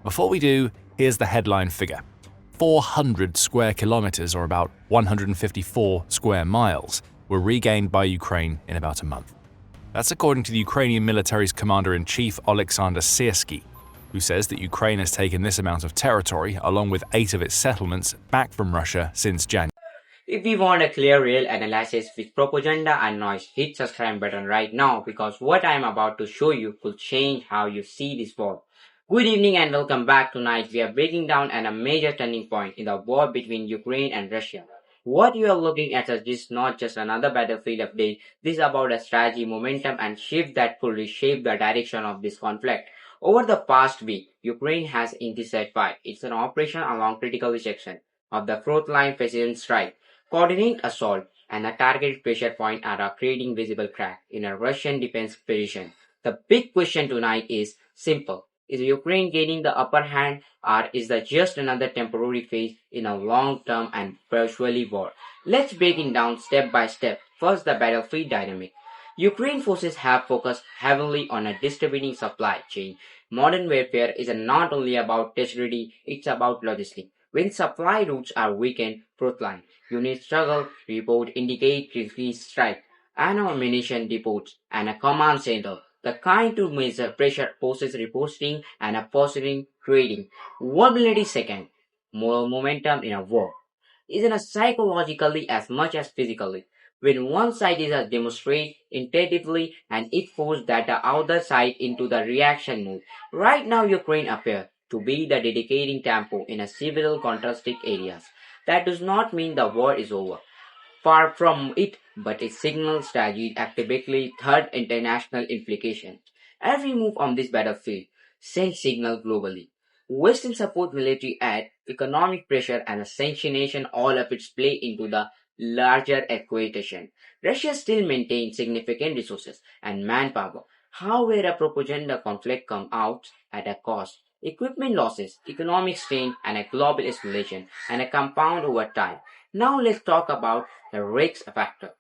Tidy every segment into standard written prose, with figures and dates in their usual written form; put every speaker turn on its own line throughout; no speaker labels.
Before we do, here's the headline figure. 400 square kilometers, or about 154 square miles, were regained by Ukraine in about a month. That's according to the Ukrainian military's commander-in-chief Oleksandr Syrskyi, who says that Ukraine has taken this amount of territory, along with 8 of its settlements, back from Russia since January.
If we want a clear, real analysis with propaganda and noise, hit subscribe button right now, because what I am about to show you could change how you see this war. Good evening and welcome back. Tonight we are breaking down a major turning point in the war between Ukraine and Russia. What you are looking at is not just another battlefield update. This is about a strategy, momentum and shift that could reshape the direction of this conflict. Over the past week, Ukraine has intensified its operation along critical section of the Frontline precision strike. Coordinate assault and a target pressure point are creating visible crack in a Russian defense position. The big question tonight is simple. Is Ukraine gaining the upper hand, or is that just another temporary phase in a long-term and virtually war? Let's break it down step by step. First, the battlefield dynamic. Ukraine forces have focused heavily on a distributing supply chain. Modern warfare is not only about territory, it's about logistics. When supply routes are weakened, Frontline units struggle, report indicate increased strike, and ammunition depots, and a command center. The kind to measure pressure forces reposting and a positive creating. Vulnerability second, moral momentum in a war is in a psychologically as much as physically. When one side is a demonstrate intensively and it forces that the other side into the reaction mode. Right now Ukraine appears to be the dedicating tempo in a several contrasting areas. That does not mean the war is over. Far from it, but it signals strategy actively third international implication. Every move on this battlefield sends signal globally. Western support military aid, economic pressure and sanctionation all of its play into the larger equation. Russia still maintains significant resources and manpower. However, a propaganda conflict comes out at a cost. Equipment losses, economic strain, and a global isolation, and a compound over time. Now let's talk about the risk factor.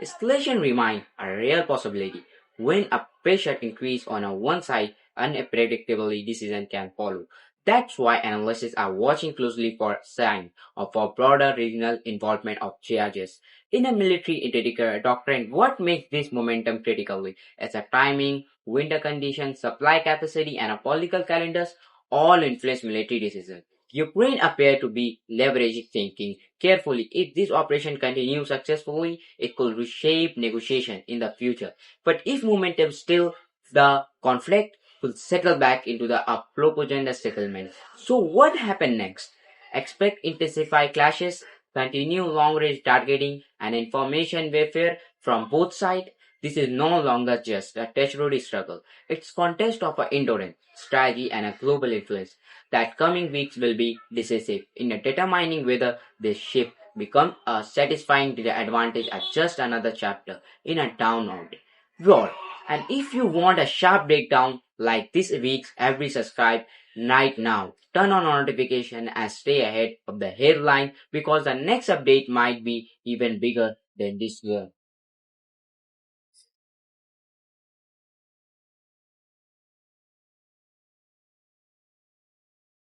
Escalation remains a real possibility. When a pressure increase on one side, unpredictably decision can follow. That's why analysts are watching closely for signs of a broader regional involvement of charges. In a military doctrine, what makes this momentum critically is a timing, winter conditions, supply capacity, and a political calendars all influence military decisions. Ukraine appear to be leveraging thinking carefully. If this operation continues successfully, it could reshape negotiation in the future. But if momentum still, the conflict will settle back into the propaganda settlement. So what happened next? Expect intensified clashes, continue long-range targeting, and information warfare from both sides. This is no longer just a territory struggle. It's contest of endurance, strategy, and a global influence. That coming weeks will be decisive in determining whether this shift becomes a satisfying advantage or just another chapter in a downward roll. And if you want a sharp breakdown like this week's, every subscribe right now. Turn on notification and stay ahead of the headline, because the next update might be even bigger than this one.